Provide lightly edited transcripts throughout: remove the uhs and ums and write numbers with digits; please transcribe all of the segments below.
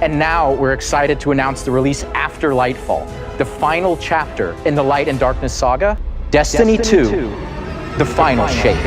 And now we're excited to announce the release after Lightfall, the final chapter in the Light and Darkness saga, Destiny 2, the final shape.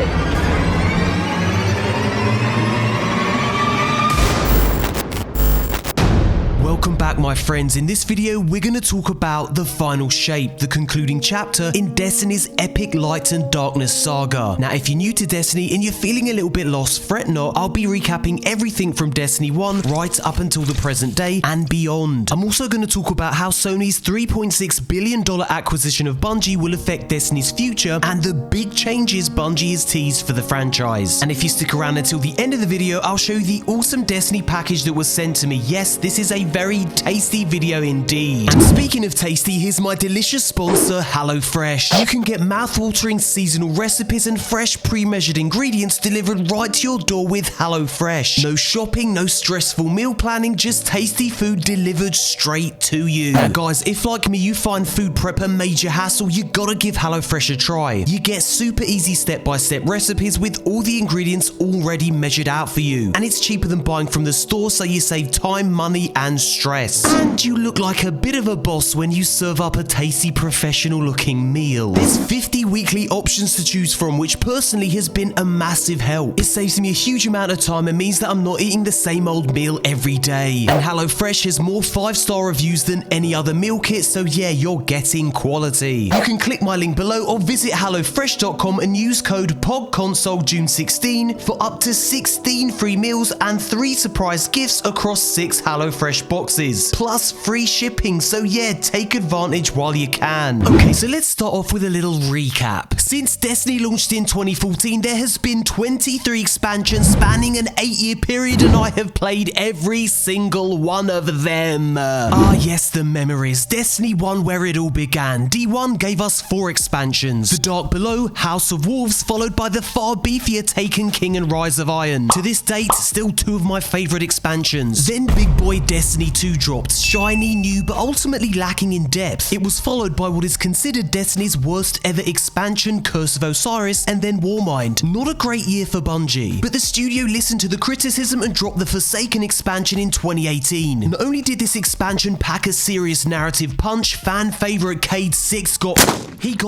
Welcome back, my friends. In this video, we're going to talk about the final shape, the concluding chapter in Destiny's epic Light and Darkness saga. Now, if you're new to Destiny and you're feeling a little bit lost, fret not. I'll be recapping everything from Destiny 1 right up until the present day and beyond. I'm also going to talk about how Sony's $3.6 billion acquisition of Bungie will affect Destiny's future and the big changes Bungie has teased for the franchise. And if you stick around until the end of the video, I'll show you the awesome Destiny package that was sent to me. Yes, this is a very tasty video indeed. And speaking of tasty, here's my delicious sponsor, HelloFresh. You can get mouth-watering seasonal recipes and fresh pre-measured ingredients delivered right to your door with HelloFresh. No shopping, no stressful meal planning, just tasty food delivered straight to you. Now guys, if like me you find food prep a major hassle, you gotta give HelloFresh a try. You get super easy step-by-step recipes with all the ingredients already measured out for you. And it's cheaper than buying from the store, so you save time, money and stress. And you look like a bit of a boss when you serve up a tasty professional looking meal. There's 50 weekly options to choose from, which personally has been a massive help. It saves me a huge amount of time and means that I'm not eating the same old meal every day. And HelloFresh has more 5-star reviews than any other meal kit, so yeah, you're getting quality. You can click my link below or visit hellofresh.com and use code POGCONSOLE June 16 for up to 16 free meals and 3 surprise gifts across 6 HelloFresh boxes, plus free shipping, so yeah, take advantage while you can. Okay, so let's start off with a little recap. Since Destiny launched in 2014, there has been 23 expansions spanning an 8-year period, and I have played every single one of them. Yes, the memories. Destiny 1, where it all began. D1 gave us 4 expansions. The Dark Below, House of Wolves, followed by the far beefier Taken King and Rise of Iron. To this date, still 2 of my favorite expansions. Then Big Boy Destiny 2 dropped, shiny, new, but ultimately lacking in depth. It was followed by what is considered Destiny's worst ever expansion, Curse of Osiris, and then Warmind. Not a great year for Bungie, but the studio listened to the criticism and dropped the Forsaken expansion in 2018. Not only did this expansion pack a serious narrative punch, fan favorite Cade 6 got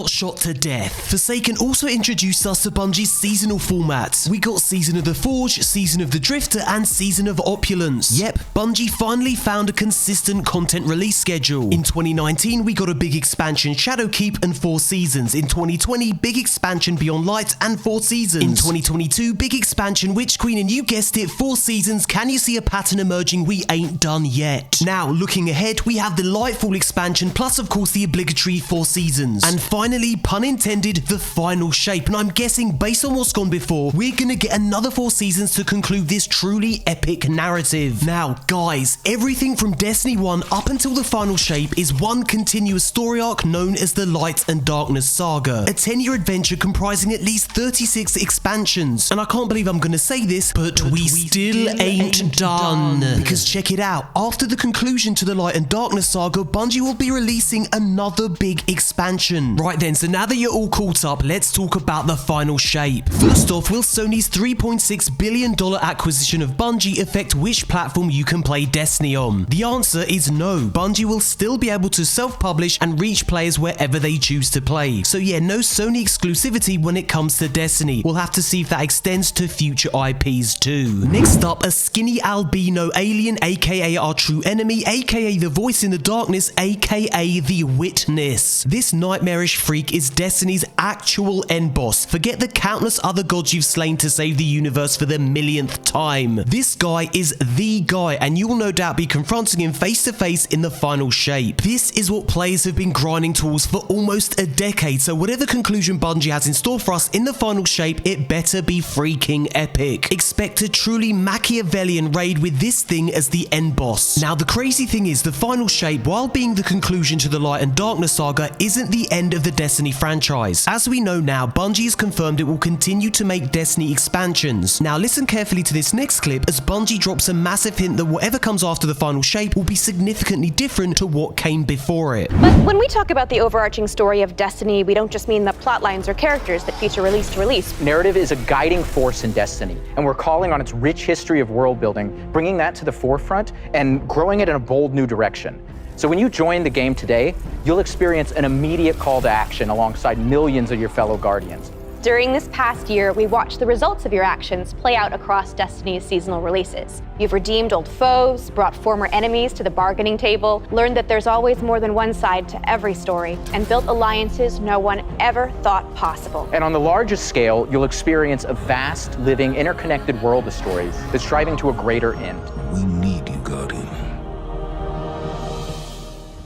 shot to death. Forsaken also introduced us to Bungie's seasonal formats. We got Season of the Forge, Season of the Drifter, and Season of Opulence. Yep, Bungie finally found a consistent content release schedule. In 2019, we got a big expansion, Shadowkeep, and 4 seasons. In 2020, big expansion, Beyond Light, and 4 seasons. In 2022, big expansion, Witch Queen, and you guessed it, 4 seasons. Can you see a pattern emerging? We ain't done yet. Now, looking ahead, we have the Lightfall expansion, plus of course the obligatory 4 seasons. And finally, pun intended, the final shape. And I'm guessing, based on what's gone before, we're gonna get another 4 seasons to conclude this truly epic narrative. Now, guys, everything from Destiny 1 up until the final shape is one continuous story arc known as the Light and Darkness saga. A 10-year adventure comprising at least 36 expansions. And I can't believe I'm gonna say this, but we still ain't done. Because check it out, after the conclusion to the Light and Darkness saga, Bungie will be releasing another big expansion. Right then, so now that you're all caught up, let's talk about the final shape. First off, will Sony's $3.6 billion acquisition of Bungie affect which platform you can play Destiny on? The answer is no. Bungie will still be able to self-publish and reach players wherever they choose to play. So yeah, no Sony exclusivity when it comes to Destiny. We'll have to see if that extends to future IPs too. Next up, a skinny albino alien, aka our true enemy, aka the voice in the darkness, aka the Witness. This nightmarish freak is Destiny's actual end boss. Forget the countless other gods you've slain to save the universe for the millionth time. This guy is the guy, and you will no doubt be confronting him face to face in the final shape. This is what players have been grinding towards for almost a decade, so whatever conclusion Bungie has in store for us in the final shape, it better be freaking epic. Expect a truly Machiavellian raid with this thing as the end boss. Now the crazy thing is, the final shape, while being the conclusion to the Light and Darkness saga, isn't the end of the Destiny franchise. As we know now, Bungie has confirmed it will continue to make Destiny expansions. Now listen carefully to this next clip as Bungie drops a massive hint that whatever comes after the final final shape will be significantly different to what came before it. But when we talk about the overarching story of Destiny, we don't just mean the plot lines or characters that feature release to release. Narrative is a guiding force in Destiny, and we're calling on its rich history of world building, bringing that to the forefront and growing it in a bold new direction. So when you join the game today, you'll experience an immediate call to action alongside millions of your fellow Guardians. During this past year, we watched the results of your actions play out across Destiny's seasonal releases. You've redeemed old foes, brought former enemies to the bargaining table, learned that there's always more than one side to every story, and built alliances no one ever thought possible. And on the largest scale, you'll experience a vast, living, interconnected world of stories that's striving to a greater end. We need you, Guardian.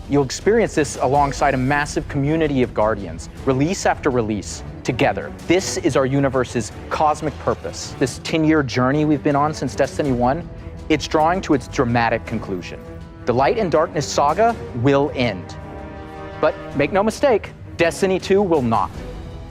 You'll experience this alongside a massive community of Guardians, release after release, together. This is our universe's cosmic purpose. This 10-year journey we've been on since Destiny 1, it's drawing to its dramatic conclusion. The Light and Darkness saga will end. But make no mistake, Destiny 2 will not.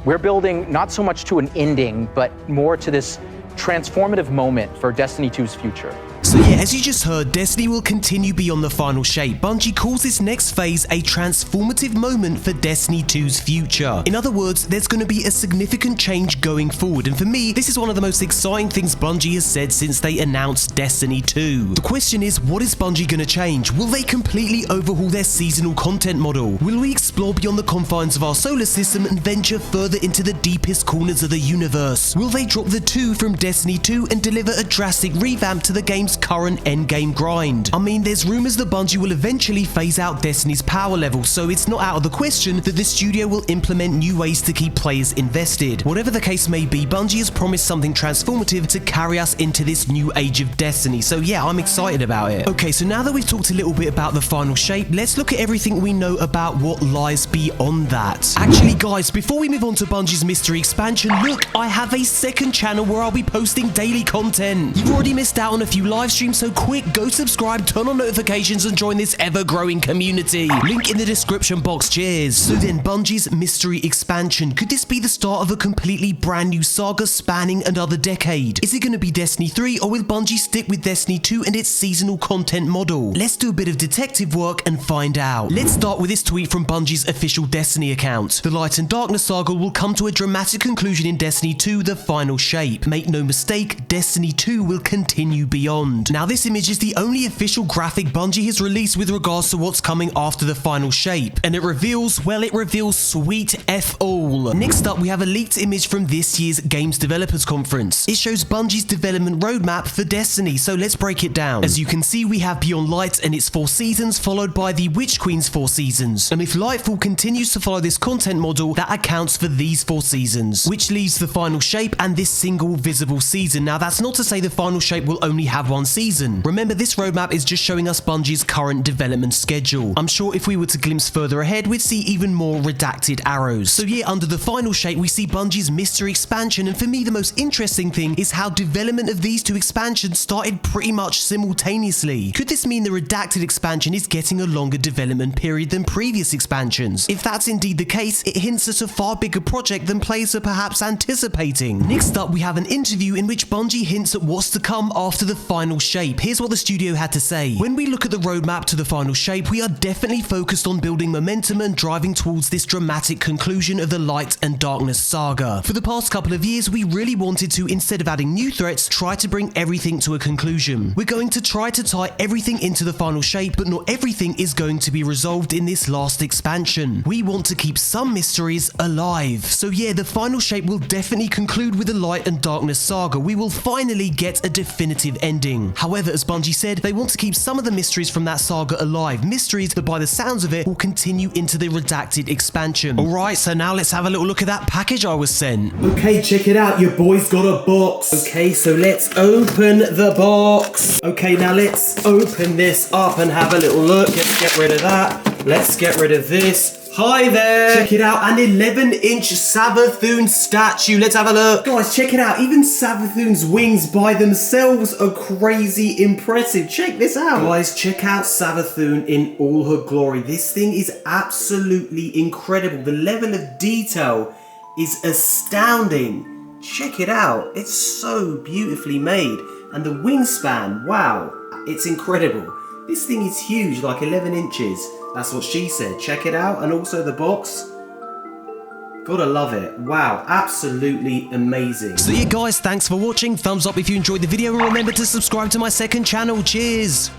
We're building not so much to an ending, but more to this transformative moment for Destiny 2's future. So yeah, as you just heard, Destiny will continue beyond the final shape. Bungie calls this next phase a transformative moment for Destiny 2's future. In other words, there's going to be a significant change going forward, and for me, this is one of the most exciting things Bungie has said since they announced Destiny 2. The question is, what is Bungie going to change? Will they completely overhaul their seasonal content model? Will we explore beyond the confines of our solar system and venture further into the deepest corners of the universe? Will they drop the 2 from Destiny 2 and deliver a drastic revamp to the game's current endgame grind? I mean, there's rumors that Bungie will eventually phase out Destiny's power level, so it's not out of the question that the studio will implement new ways to keep players invested. Whatever the case may be, Bungie has promised something transformative to carry us into this new age of Destiny, so yeah, I'm excited about it. Okay, so now that we've talked a little bit about the final shape, let's look at everything we know about what lies beyond that. Actually, guys, before we move on to Bungie's mystery expansion, look, I have a second channel where I'll be posting daily content. You've already missed out on a few live streams, so quick, go subscribe, turn on notifications, and join this ever-growing community. Link in the description box, cheers. So then, Bungie's mystery expansion. Could this be the start of a completely brand new saga spanning another decade? Is it going to be Destiny 3, or will Bungie stick with Destiny 2 and its seasonal content model? Let's do a bit of detective work and find out. Let's start with this tweet from Bungie's official Destiny account. The Light and Darkness saga will come to a dramatic conclusion in Destiny 2, the final shape. Make no mistake, Destiny 2 will continue beyond. Now, this image is the only official graphic Bungie has released with regards to what's coming after the final shape, and it reveals, well, it reveals sweet F all. Next up, we have a leaked image from this year's Games Developers Conference. It shows Bungie's development roadmap for Destiny, so let's break it down. As you can see, we have Beyond Light and its 4 seasons, followed by the Witch Queen's 4 seasons, and if Lightfall continues to follow this content model, that accounts for these 4 seasons, which leaves the final shape and this single visible season. Now, that's not to say the final shape will only have one season. Remember, this roadmap is just showing us Bungie's current development schedule. I'm sure if we were to glimpse further ahead, we'd see even more redacted arrows. So yeah, under the final shape, we see Bungie's mystery expansion, and for me, the most interesting thing is how development of these 2 expansions started pretty much simultaneously. Could this mean the redacted expansion is getting a longer development period than previous expansions? If that's indeed the case, it hints at a far bigger project than players are perhaps anticipating. Next up, we have an interview in which Bungie hints at what's to come after the final shape. Here's what the studio had to say. When we look at the roadmap to the final shape, we are definitely focused on building momentum and driving towards this dramatic conclusion of the Light and Darkness saga. For the past couple of years, we really wanted to, instead of adding new threats, try to bring everything to a conclusion. We're going to try to tie everything into the final shape, but not everything is going to be resolved in this last expansion. We want to keep some mysteries alive. So yeah, the final shape will definitely conclude with the Light and Darkness saga. We will finally get a definitive ending. However, as Bungie said, they want to keep some of the mysteries from that saga alive, mysteries that by the sounds of it will continue into the redacted expansion. Alright, so now let's have a little look at that package I was sent. Okay, check it out, your boy's got a box. Okay, so let's open the box. Okay, now let's open this up and have a little look. Let's get rid of that. Let's get rid of this. Hi there! Check it out, an 11-inch Savathûn statue. Let's have a look. Guys, check it out. Even Savathûn's wings by themselves are crazy impressive. Check this out. Guys, check out Savathûn in all her glory. This thing is absolutely incredible. The level of detail is astounding. Check it out. It's so beautifully made. And the wingspan, wow, it's incredible. This thing is huge, like 11 inches. That's what she said. Check it out. And also the box. Gotta love it. Wow, absolutely amazing. So yeah guys, thanks for watching. Thumbs up if you enjoyed the video and remember to subscribe to my second channel. Cheers!